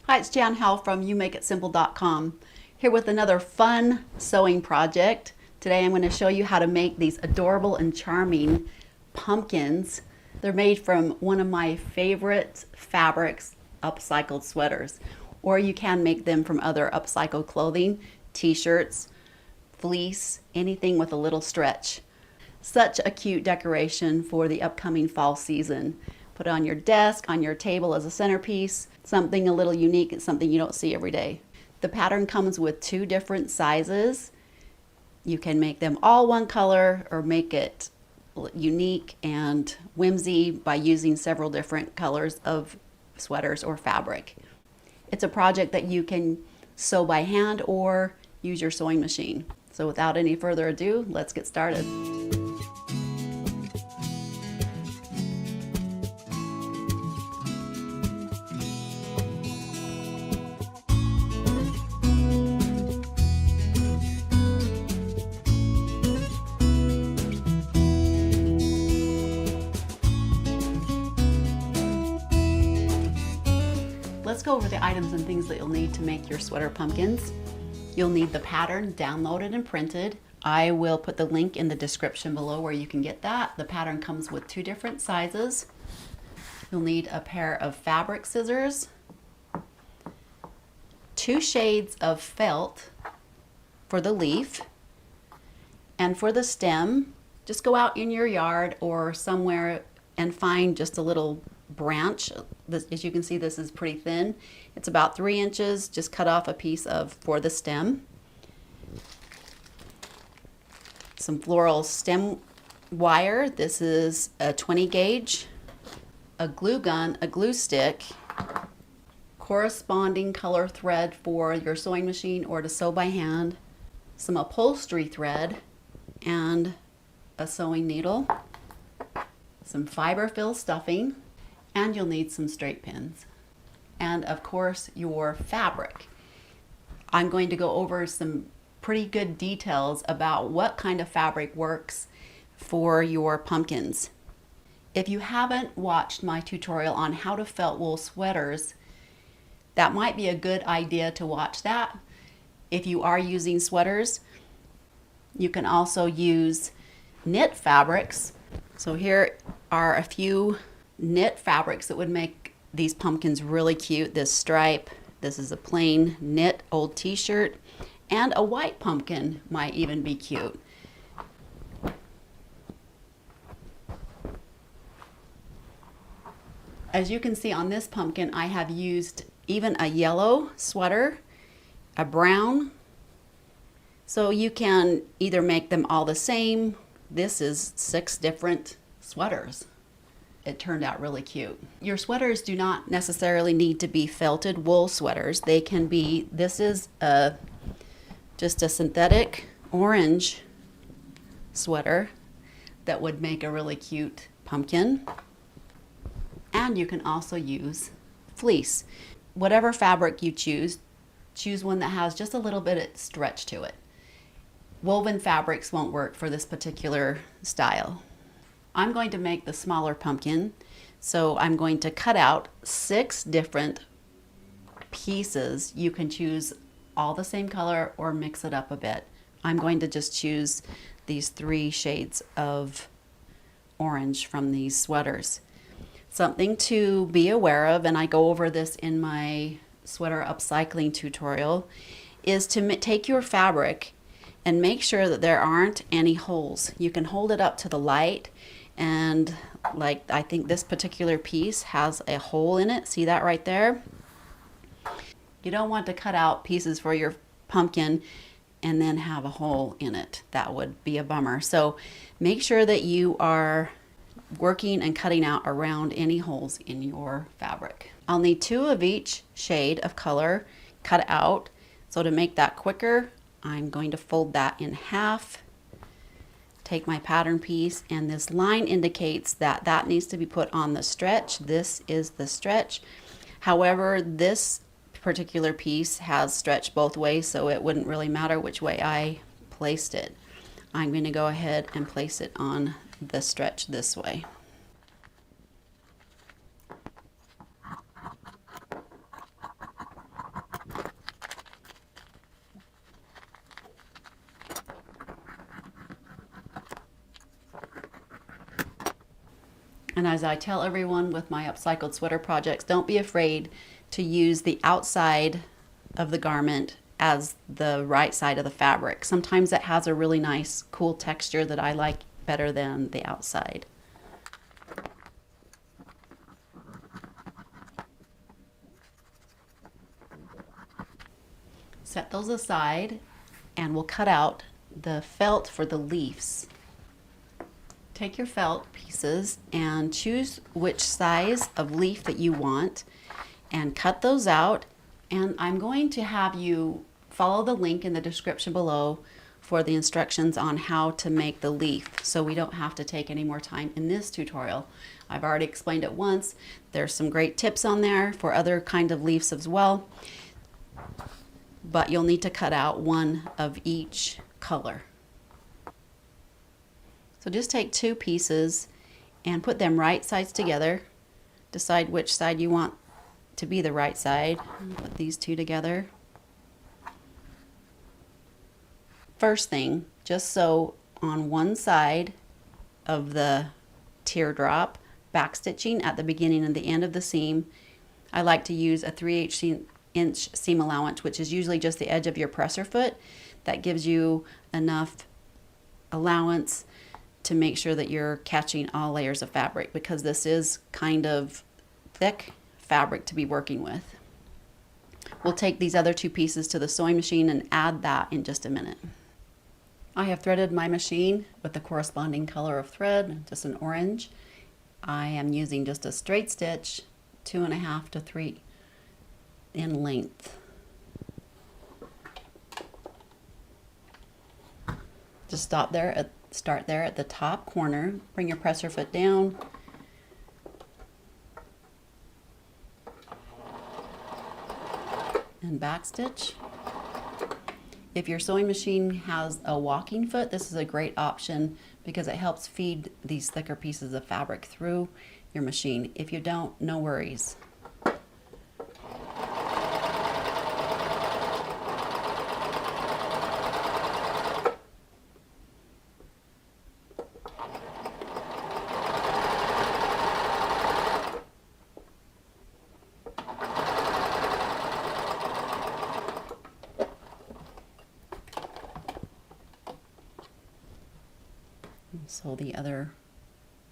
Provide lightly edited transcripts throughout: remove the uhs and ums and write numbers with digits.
Hi, it's Jan Howell from YouMakeItSimple.com, here with another fun sewing project. Today I'm going to show you how to make these adorable and charming pumpkins. They're made from one of my favorite fabrics, upcycled sweaters. Or you can make them from other upcycled clothing, t-shirts, fleece, anything with a little stretch. Such a cute decoration for the upcoming fall season. Put it on your desk, on your table as a centerpiece. Something a little unique, it's something you don't see every day. The pattern comes with 2 different sizes. You can make them all one color or make it unique and whimsy by using several different colors of sweaters or fabric. It's a project that you can sew by hand or use your sewing machine. So without any further ado, let's get started. Let's go over the items and things that you'll need to make your sweater pumpkins. You'll need the pattern downloaded and printed. I will put the link in the description below where you can get that. The pattern comes with 2 different sizes. You'll need a pair of fabric scissors, 2 shades of felt for the leaf, and for the stem, just go out in your yard or somewhere and find just a little branch. As you can see, this is pretty thin. It's about 3 inches. Just cut off a piece for the stem. Some floral stem wire. This is a 20 gauge. A glue gun, a glue stick, corresponding color thread for your sewing machine or to sew by hand, some upholstery thread, and a sewing needle, some Fiberfill stuffing, and you'll need some straight pins. And of course, your fabric. I'm going to go over some pretty good details about what kind of fabric works for your pumpkins. If you haven't watched my tutorial on how to felt wool sweaters, that might be a good idea to watch that. If you are using sweaters, you can also use knit fabrics. So here are a few knit fabrics that would make these pumpkins really cute. This stripe, this is a plain knit old t-shirt, and a white pumpkin might even be cute. As you can see on this pumpkin, I have used even a yellow sweater, a brown, so you can either make them all the same. This is 6 different sweaters. It turned out really cute. Your sweaters do not necessarily need to be felted wool sweaters. They can be, this is just a synthetic orange sweater that would make a really cute pumpkin. And you can also use fleece. Whatever fabric you choose one that has just a little bit of stretch to it. Woven fabrics won't work for this particular style. I'm going to make the smaller pumpkin, so I'm going to cut out 6 different pieces. You can choose all the same color or mix it up a bit. I'm going to just choose these 3 shades of orange from these sweaters. Something to be aware of, and I go over this in my sweater upcycling tutorial, is to take your fabric and make sure that there aren't any holes. You can hold it up to the light, and like I think this particular piece has a hole in it. See that right there? You don't want to cut out pieces for your pumpkin and then have a hole in it. That would be a bummer. So make sure that you are working and cutting out around any holes in your fabric. I'll need 2 of each shade of color cut out. So to make that quicker, I'm going to fold that in half, take my pattern piece, and this line indicates that that needs to be put on the stretch. This is the stretch. However, this particular piece has stretch both ways, so it wouldn't really matter which way I placed it. I'm going to go ahead and place it on the stretch this way. And as I tell everyone with my upcycled sweater projects, don't be afraid to use the outside of the garment as the right side of the fabric. Sometimes it has a really nice, cool texture that I like better than the outside. Set those aside and we'll cut out the felt for the leaves. Take your felt pieces and choose which size of leaf that you want and cut those out. And I'm going to have you follow the link in the description below for the instructions on how to make the leaf, so we don't have to take any more time in this tutorial. I've already explained it once. There's some great tips on there for other kind of leaves as well, but you'll need to cut out one of each color. So just take two pieces and put them right sides together. Decide which side you want to be the right side. Put these two together. First thing, just sew on one side of the teardrop, backstitching at the beginning and the end of the seam. I like to use a 3/8 inch seam allowance, which is usually just the edge of your presser foot. That gives you enough allowance to make sure that you're catching all layers of fabric, because this is kind of thick fabric to be working with. We'll take these other two pieces to the sewing machine and add that in just a minute. I have threaded my machine with the corresponding color of thread, just an orange. I am using just a straight stitch, 2.5 to 3 in length. Just start there at the top corner, bring your presser foot down, and backstitch. If your sewing machine has a walking foot, this is a great option because it helps feed these thicker pieces of fabric through your machine. If you don't, no worries. Sew the other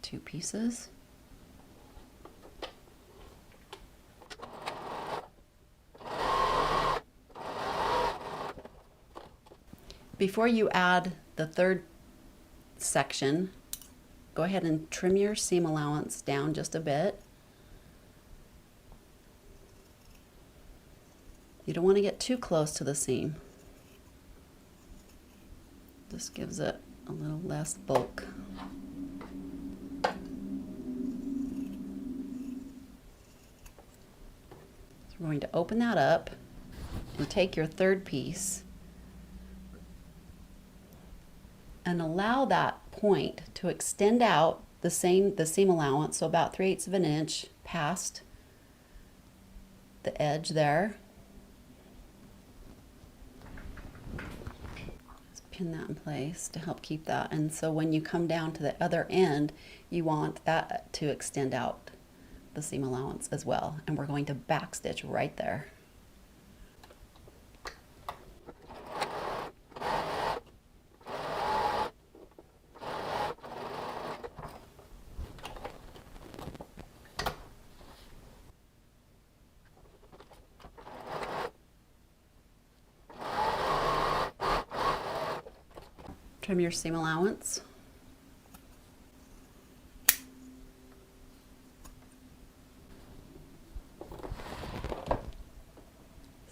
two pieces. Before you add the third section, go ahead and trim your seam allowance down just a bit. You don't want to get too close to the seam. This gives it a little less bulk. So we're going to open that up and take your third piece and allow that point to extend out the seam allowance, so about 3/8 of an inch past the edge there. Pin that in place to help keep that, and so when you come down to the other end, you want that to extend out the seam allowance as well, and we're going to backstitch right there. Trim your seam allowance. So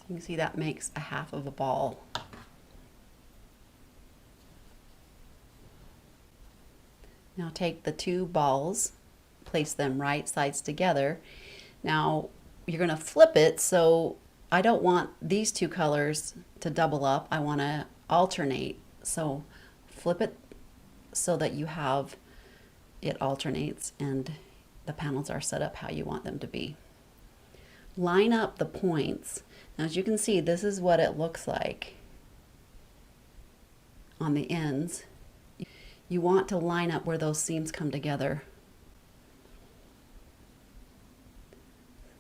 you can see that makes a half of a ball. Now take the two balls, place them right sides together. Now you're going to flip it, so I don't want these two colors to double up. I want to alternate. So flip it so that you have it alternates and the panels are set up how you want them to be. Line up the points. Now as you can see, this is what it looks like on the ends. You want to line up where those seams come together.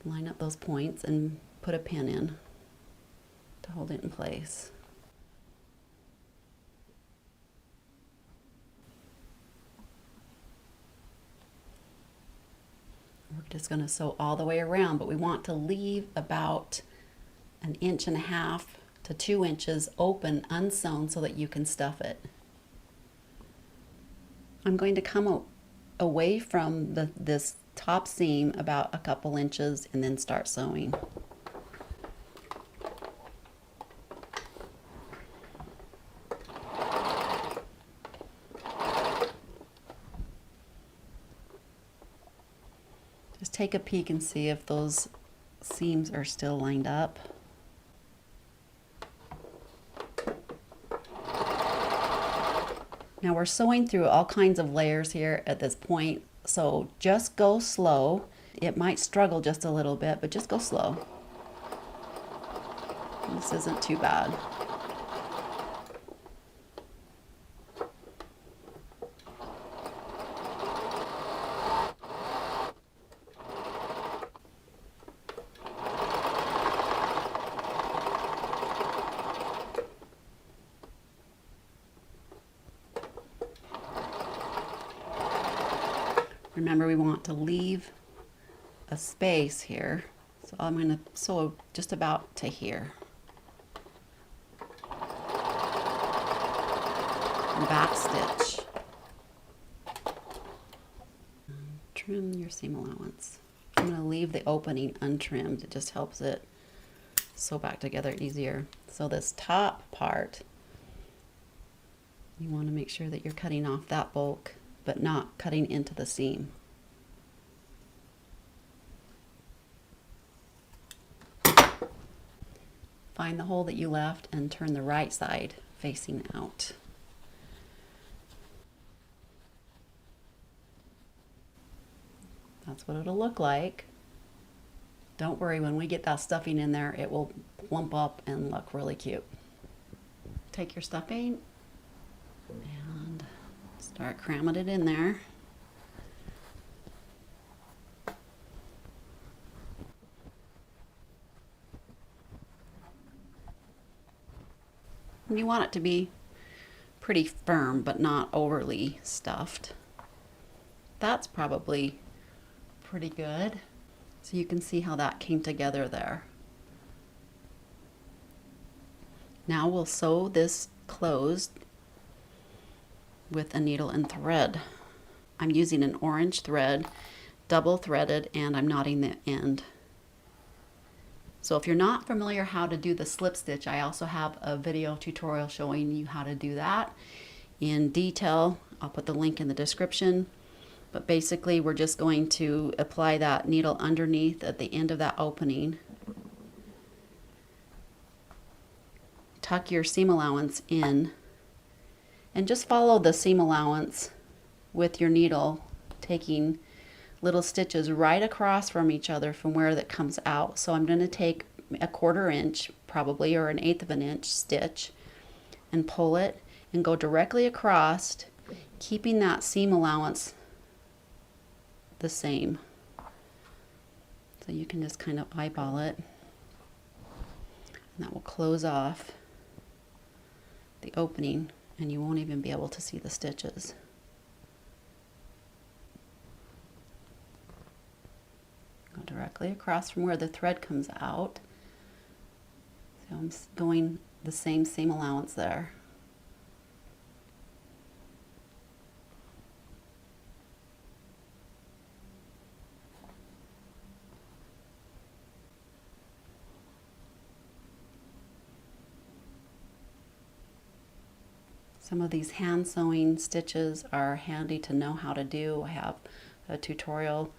Line up those points and put a pin in to hold it in place. We're just going to sew all the way around, but we want to leave about 1.5 to 2 inches open, unsewn, so that you can stuff it. I'm going to come away from this top seam about a couple inches and then start sewing. Just take a peek and see if those seams are still lined up. Now we're sewing through all kinds of layers here at this point, so just go slow. It might struggle just a little bit, but just go slow. This isn't too bad. Remember, we want to leave a space here, so I'm going to sew just about to here. And back stitch. Trim your seam allowance. I'm going to leave the opening untrimmed. It just helps it sew back together easier. So this top part, you want to make sure that you're cutting off that bulk, but not cutting into the seam. Find the hole that you left and turn the right side facing out. That's what it'll look like. Don't worry, when we get that stuffing in there, it will plump up and look really cute. Take your stuffing and start cramming it in there. And you want it to be pretty firm, but not overly stuffed. That's probably pretty good. So you can see how that came together there. Now we'll sew this closed with a needle and thread. I'm using an orange thread, double threaded, and I'm knotting the end. So if you're not familiar how to do the slip stitch, I also have a video tutorial showing you how to do that in detail. I'll put the link in the description. But basically we're just going to apply that needle underneath at the end of that opening. Tuck your seam allowance in and just follow the seam allowance with your needle, taking little stitches right across from each other from where that comes out. So I'm going to take a 1/4 inch probably, or 1/8 of an inch stitch, and pull it and go directly across, keeping that seam allowance the same. So you can just kind of eyeball it, and that will close off the opening and you won't even be able to see the stitches. Go directly across from where the thread comes out. So I'm going the same seam allowance there. Some of these hand sewing stitches are handy to know how to do. I have a tutorial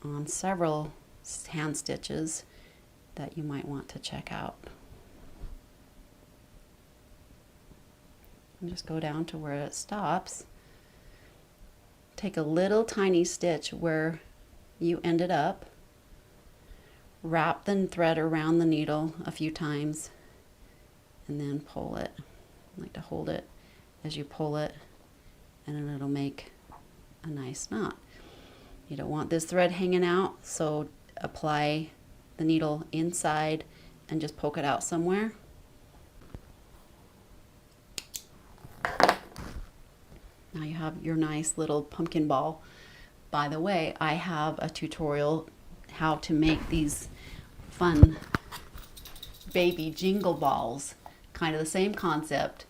on several hand stitches that you might want to check out. And just go down to where it stops. Take a little tiny stitch where you ended up. Wrap the thread around the needle a few times and then pull it. I like to hold it as you pull it, and then it'll make a nice knot. You don't want this thread hanging out, so apply the needle inside and just poke it out somewhere. Now you have your nice little pumpkin ball. By the way, I have a tutorial how to make these fun baby jingle balls. Kind of the same concept.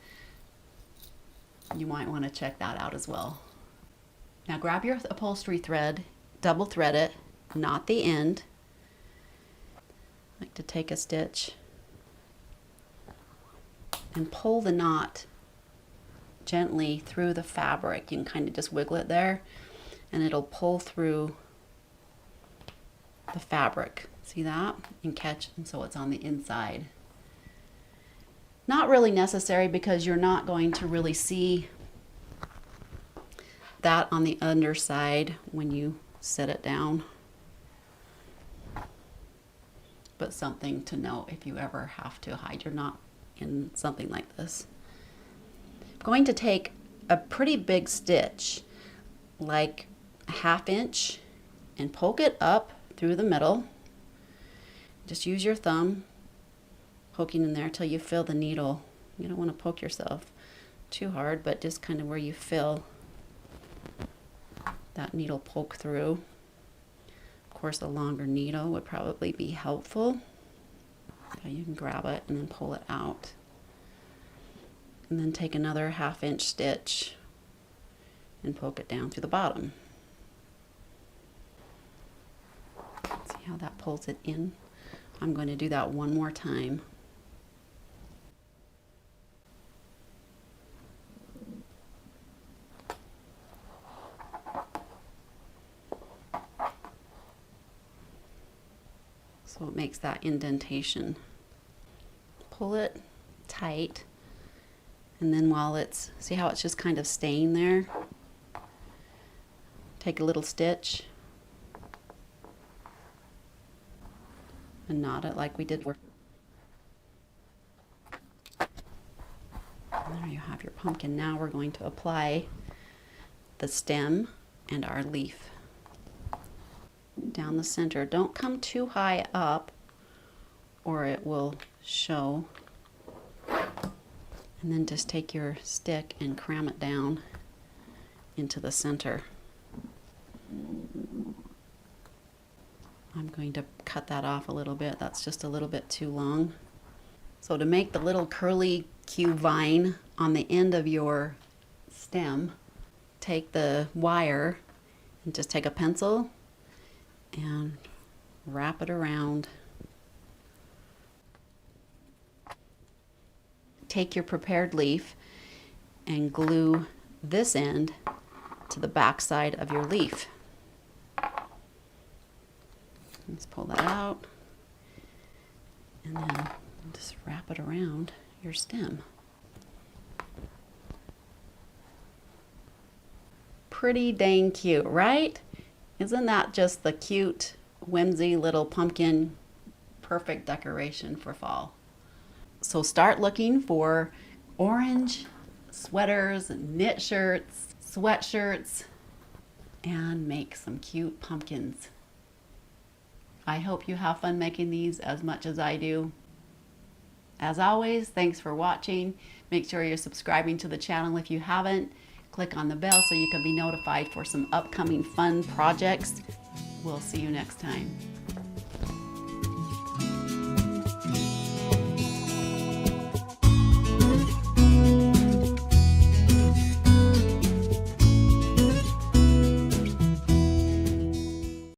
You might want to check that out as well. Now grab your upholstery thread, double thread it, knot the end. I like to take a stitch and pull the knot gently through the fabric. You can kind of just wiggle it there and it'll pull through the fabric. See that? And catch, and so it's on the inside. Not really necessary because you're not going to really see that on the underside when you set it down. But something to note if you ever have to hide your knot in something like this. I'm going to take a pretty big stitch, like a 1/2 inch, and poke it up through the middle. Just use your thumb, poking in there till you feel the needle. You don't want to poke yourself too hard, but just kind of where you feel that needle poke through. Of course, a longer needle would probably be helpful. So you can grab it and then pull it out. And then take another 1/2 inch stitch and poke it down through the bottom. See how that pulls it in? I'm going to do that one more time. So it makes that indentation. Pull it tight, and then while it's, see how it's just kind of staying there? Take a little stitch and knot it like we did. And there you have your pumpkin. Now we're going to apply the stem and our leaf down the center. Don't come too high up or it will show. And then just take your stick and cram it down into the center. I'm going to cut that off a little bit. That's just a little bit too long. So to make the little curly Q vine on the end of your stem, take the wire and just take a pencil and wrap it around. Take your prepared leaf and glue this end to the back side of your leaf. Let's pull that out and then just wrap it around your stem. Pretty dang cute, right? Isn't that just the cute, whimsy little pumpkin? Perfect decoration for fall. So start looking for orange sweaters, knit shirts, sweatshirts, and make some cute pumpkins. I hope you have fun making these as much as I do. As always, thanks for watching. Make sure you're subscribing to the channel if you haven't. Click on the bell so you can be notified for some upcoming fun projects. We'll see you next time.